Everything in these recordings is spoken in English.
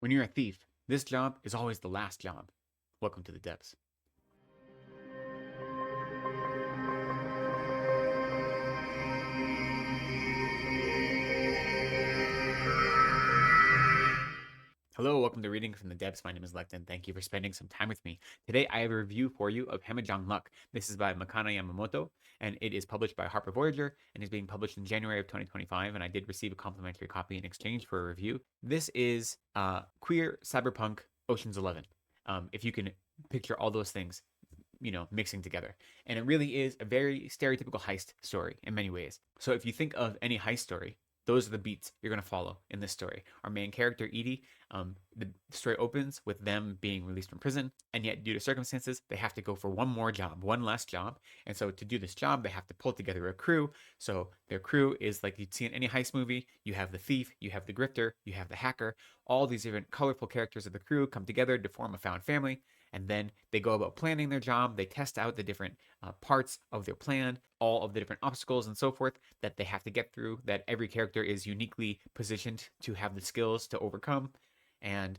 When you're a thief, this job is always the last job. Welcome to the depths. Hello, welcome to Reading from the Depths. My name is Lecton. Thank you for spending some time with me. Today, I have a review for you of Hammajang Luck. This is by Makana Yamamoto, and it is published by Harper Voyager and is being published in January of 2025. And I did receive a complimentary copy in exchange for a review. This is queer cyberpunk Ocean's 11. If you can picture all those things, mixing together. And it really is a very stereotypical heist story in many ways. So if you think of any heist story, those are the beats you're going to follow in this story. Our main character, Edie, the story opens with them being released from prison, and yet due to circumstances, they have to go for one more job, one last job. And so to do this job, they have to pull together a crew. So their crew is like you'd see in any heist movie. You have the thief, you have the grifter, you have the hacker. All these different colorful characters of the crew come together to form a found family, and then they go about planning their job. They test out the different parts of their plan, all of the different obstacles and so forth that they have to get through, that every character is uniquely positioned to have the skills to overcome. And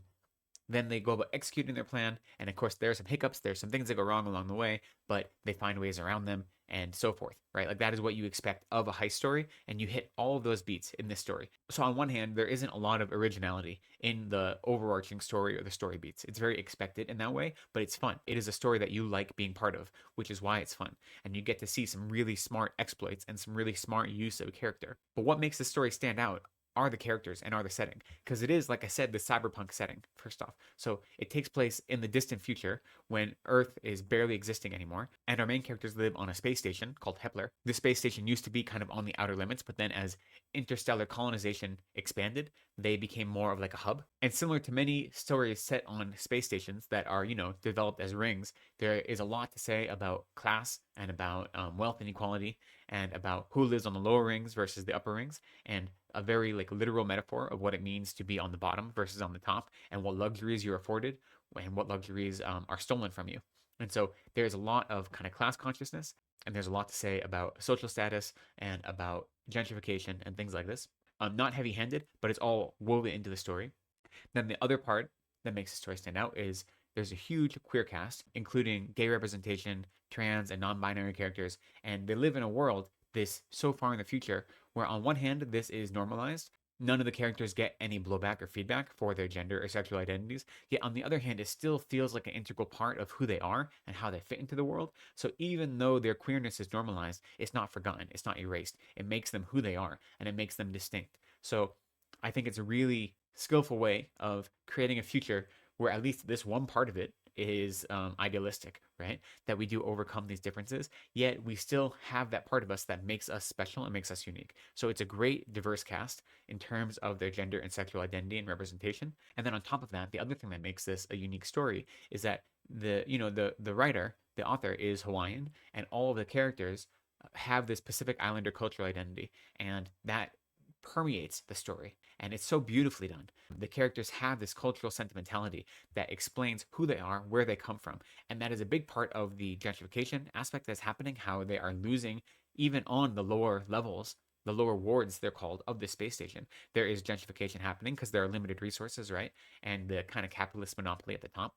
then they go about executing their plan. And of course, there are some hiccups, there's some things that go wrong along the way, but they find ways around them and so forth, right? Like that is what you expect of a heist story, and you hit all of those beats in this story. So on one hand, there isn't a lot of originality in the overarching story or the story beats. It's very expected in that way, but it's fun. It is a story that you like being part of, which is why it's fun. And you get to see some really smart exploits and some really smart use of a character. But what makes the story stand out are the characters and are the setting, because it is, like I said, the cyberpunk setting first off. So it takes place in the distant future when Earth is barely existing anymore, and our main characters live on a space station called Hepler. This space station used to be kind of on the outer limits, but then as interstellar colonization expanded, they became more of like a hub. And similar to many stories set on space stations that are, developed as rings, there is a lot to say about class and about wealth inequality and about who lives on the lower rings versus the upper rings, and a very like literal metaphor of what it means to be on the bottom versus on the top, and what luxuries you're afforded and what luxuries are stolen from you. And so there's a lot of kind of class consciousness, and there's a lot to say about social status and about gentrification and things like this. Not heavy handed, but it's all woven into the story. Then the other part that makes the story stand out is there's a huge queer cast, including gay representation, trans and non-binary characters, and they live in a world this so far in the future where on one hand this is normalized. None of the characters get any blowback or feedback for their gender or sexual identities. Yet on the other hand, it still feels like an integral part of who they are and how they fit into the world. So even though their queerness is normalized, it's not forgotten, it's not erased. It makes them who they are, and it makes them distinct. So I think it's a really skillful way of creating a future where at least this one part of it is idealistic, right? That we do overcome these differences, yet we still have that part of us that makes us special and makes us unique. So it's a great diverse cast in terms of their gender and sexual identity and representation. And then on top of that, the other thing that makes this a unique story is that the writer, the author is Hawaiian, and all of the characters have this Pacific Islander cultural identity, and that permeates the story, and it's so beautifully done. The characters have this cultural sentimentality that explains who they are, where they come from, and that is a big part of the gentrification aspect that's happening, how they are losing even on the lower levels, the lower wards they're called, of the space station. There is gentrification happening because there are limited resources, right? And the kind of capitalist monopoly at the top.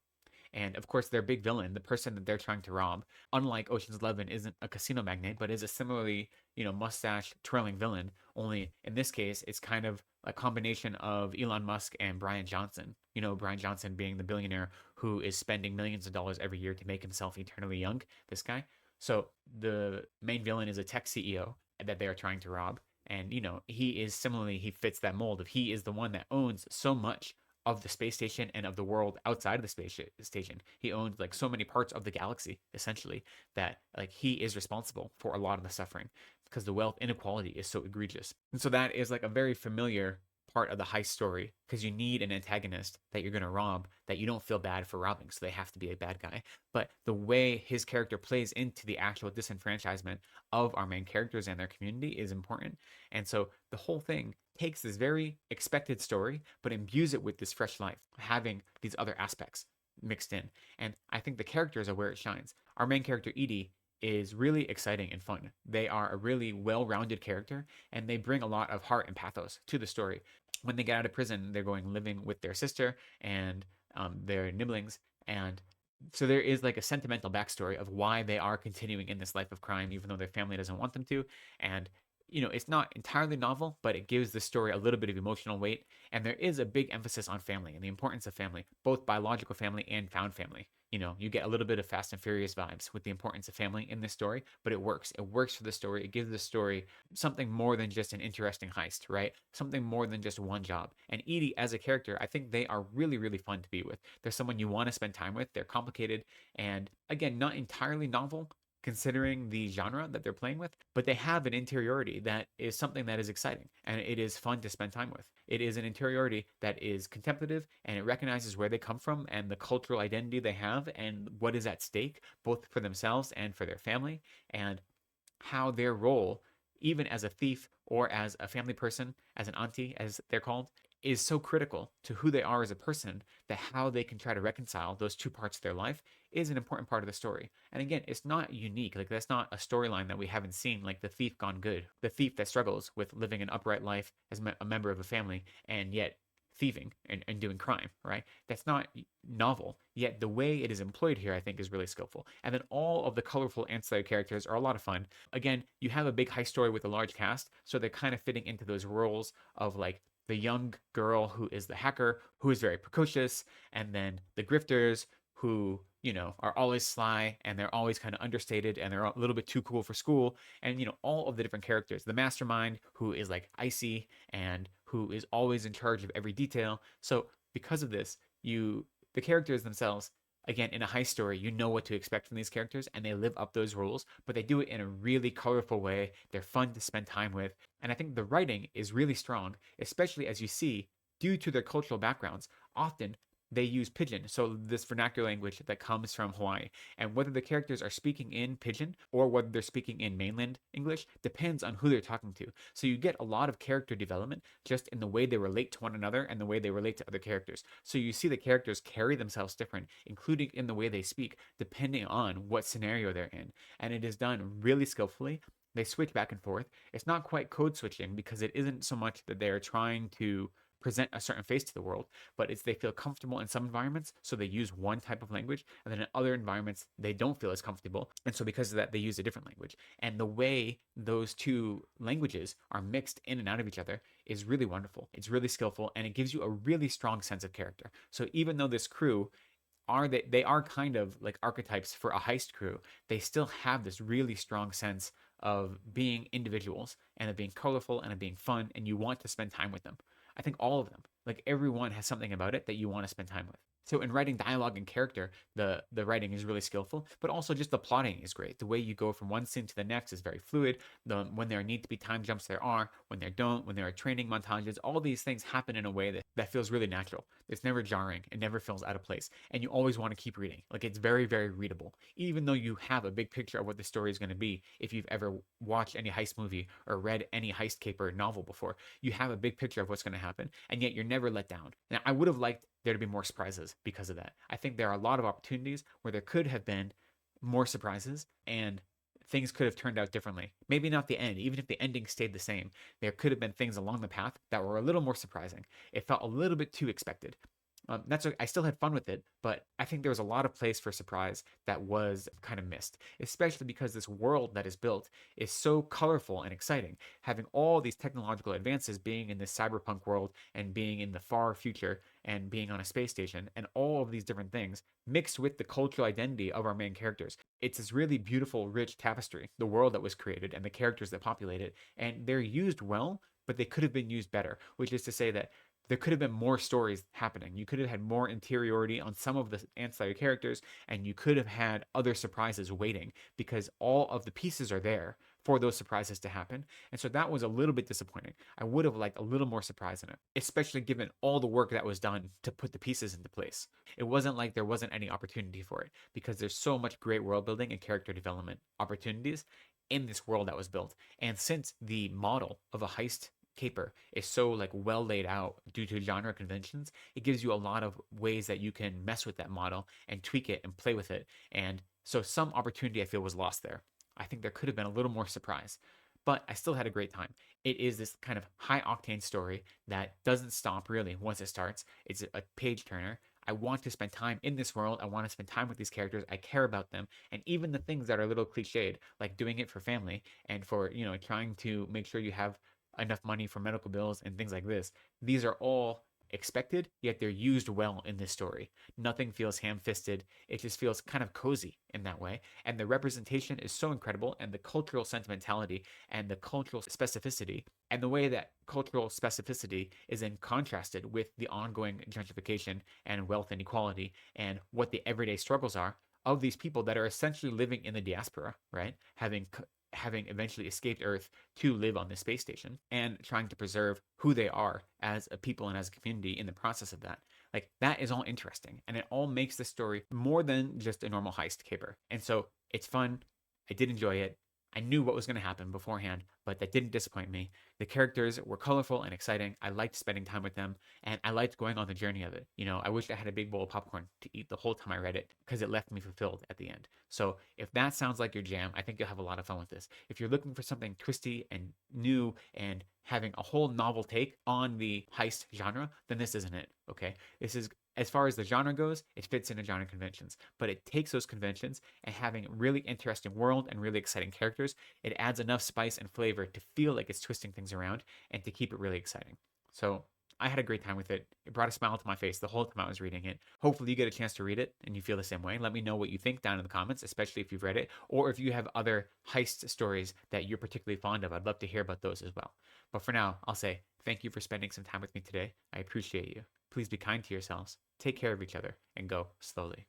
And of course, their big villain, the person that they're trying to rob, unlike Ocean's 11, isn't a casino magnate, but is a similarly, mustache twirling villain. Only in this case, it's kind of a combination of Elon Musk and Brian Johnson. Brian Johnson being the billionaire who is spending millions of dollars every year to make himself eternally young, this guy. So the main villain is a tech CEO that they are trying to rob. And, he fits that mold of he is the one that owns so much of the space station and of the world outside of the space station. He owns like so many parts of the galaxy, essentially, that like he is responsible for a lot of the suffering because the wealth inequality is so egregious. And so that is like a very familiar part of the heist story, because you need an antagonist that you're going to rob that you don't feel bad for robbing, so they have to be a bad guy. But the way his character plays into the actual disenfranchisement of our main characters and their community is important. And so the whole thing takes this very expected story but imbues it with this fresh life, having these other aspects mixed in. And I think the characters are where it shines. Our main character, Edie, is really exciting and fun. They are a really well-rounded character, and they bring a lot of heart and pathos to the story. when they get out of prison, they're going living with their sister and their nibblings. And so there is like a sentimental backstory of why they are continuing in this life of crime, even though their family doesn't want them to. And it's not entirely novel, but it gives the story a little bit of emotional weight. And there is a big emphasis on family and the importance of family, both biological family and found family. You get a little bit of Fast and Furious vibes with the importance of family in this story, but it works. It works for the story. It gives the story something more than just an interesting heist, right? Something more than just one job. And Edie, as a character, I think they are really, really fun to be with. They're someone you want to spend time with. They're complicated and, again, not entirely novel, considering the genre that they're playing with, but they have an interiority that is something that is exciting and it is fun to spend time with. It is an interiority that is contemplative and it recognizes where they come from and the cultural identity they have and what is at stake, both for themselves and for their family, and how their role, even as a thief or as a family person, as an auntie, as they're called, is so critical to who they are as a person that how they can try to reconcile those two parts of their life is an important part of the story. And again, it's not unique. Like, that's not a storyline that we haven't seen, like the thief gone good, the thief that struggles with living an upright life as a member of a family and yet thieving and doing crime, right? That's not novel, yet the way it is employed here, I think, is really skillful. And then all of the colorful ancillary characters are a lot of fun. Again, you have a big high story with a large cast, so they're kind of fitting into those roles of like the young girl who is the hacker, who is very precocious, and then the grifters who, are always sly and they're always kind of understated and they're a little bit too cool for school. And, all of the different characters, the mastermind who is like icy and who is always in charge of every detail. So because of this, the characters themselves, again, in a heist story, you know what to expect from these characters and they live up those rules, but they do it in a really colorful way. They're fun to spend time with. And I think the writing is really strong, especially as you see, due to their cultural backgrounds, often they use pidgin, so this vernacular language that comes from Hawaii. And whether the characters are speaking in pidgin or whether they're speaking in mainland English depends on who they're talking to. So you get a lot of character development just in the way they relate to one another and the way they relate to other characters. So you see the characters carry themselves different, including in the way they speak, depending on what scenario they're in. And it is done really skillfully. They switch back and forth. It's not quite code switching because it isn't so much that they're trying to present a certain face to the world, but it's they feel comfortable in some environments, so they use one type of language, and then in other environments they don't feel as comfortable, and so because of that they use a different language. And the way those two languages are mixed in and out of each other is really wonderful. It's really skillful, and it gives you a really strong sense of character. So even though this crew they are kind of like archetypes for a heist crew, they still have this really strong sense of being individuals and of being colorful and of being fun, and you want to spend time with them. I think all of them, like everyone, has something about it that you want to spend time with. So in writing dialogue and character, the writing is really skillful, but also just the plotting is great. The way you go from one scene to the next is very fluid. When there need to be time jumps, there are. When there don't, when there are training montages, all these things happen in a way that feels really natural. It's never jarring. It never feels out of place. And you always want to keep reading. Like, it's very, very readable. Even though you have a big picture of what the story is going to be, if you've ever watched any heist movie or read any heist caper novel before, you have a big picture of what's going to happen, and yet you're never let down. Now, I would have liked there to be more surprises because of that. I think there are a lot of opportunities where there could have been more surprises and things could have turned out differently. Maybe not the end, even if the ending stayed the same. There could have been things along the path that were a little more surprising. It felt a little bit too expected. That's I still had fun with it, but I think there was a lot of place for surprise that was kind of missed, especially because this world that is built is so colorful and exciting. Having all these technological advances, being in this cyberpunk world and being in the far future and being on a space station and all of these different things mixed with the cultural identity of our main characters. It's this really beautiful, rich tapestry, the world that was created and the characters that populate it, and they're used well, but they could have been used better, which is to say that there could have been more stories happening. You could have had more interiority on some of the ancillary characters, and you could have had other surprises waiting because all of the pieces are there for those surprises to happen. And so that was a little bit disappointing. I would have liked a little more surprise in it, especially given all the work that was done to put the pieces into place. It wasn't like there wasn't any opportunity for it because there's so much great world building and character development opportunities in this world that was built. And since the model of a heist caper is so like well laid out due to genre conventions, it gives you a lot of ways that you can mess with that model and tweak it and play with it. And so some opportunity I feel was lost there. I think there could have been a little more surprise. but I still had a great time. It is this kind of high octane story that doesn't stop really once it starts. It's a page turner. I want to spend time in this world. I want to spend time with these characters. I care about them. And even the things that are a little cliched, like doing it for family and for, trying to make sure you have enough money for medical bills and things like this, these are all expected, yet they're used well in this story. Nothing feels ham fisted. It just feels kind of cozy in that way. And the representation is so incredible, and the cultural sentimentality and the cultural specificity, and the way that cultural specificity is then contrasted with the ongoing gentrification and wealth inequality and what the everyday struggles are of these people that are essentially living in the diaspora, right? Having eventually escaped Earth to live on this space station and trying to preserve who they are as a people and as a community in the process of that. Like, that is all interesting, and it all makes the story more than just a normal heist caper. And so it's fun. I did enjoy it. I knew what was going to happen beforehand, but that didn't disappoint me. The characters were colorful and exciting. I liked spending time with them, and I liked going on the journey of it. I wish I had a big bowl of popcorn to eat the whole time I read it because it left me fulfilled at the end. So if that sounds like your jam, I think you'll have a lot of fun with this. If you're looking for something twisty and new and having a whole novel take on the heist genre, then this isn't it, okay? This is, as far as the genre goes, it fits into genre conventions, but it takes those conventions and having really interesting world and really exciting characters, it adds enough spice and flavor to feel like it's twisting things around and to keep it really exciting. So I had a great time with it. It brought a smile to my face the whole time I was reading it. Hopefully you get a chance to read it and you feel the same way. Let me know what you think down in the comments, especially if you've read it, or if you have other heist stories that you're particularly fond of. I'd love to hear about those as well. But for now, I'll say thank you for spending some time with me today. I appreciate you. Please be kind to yourselves, take care of each other, and go slowly.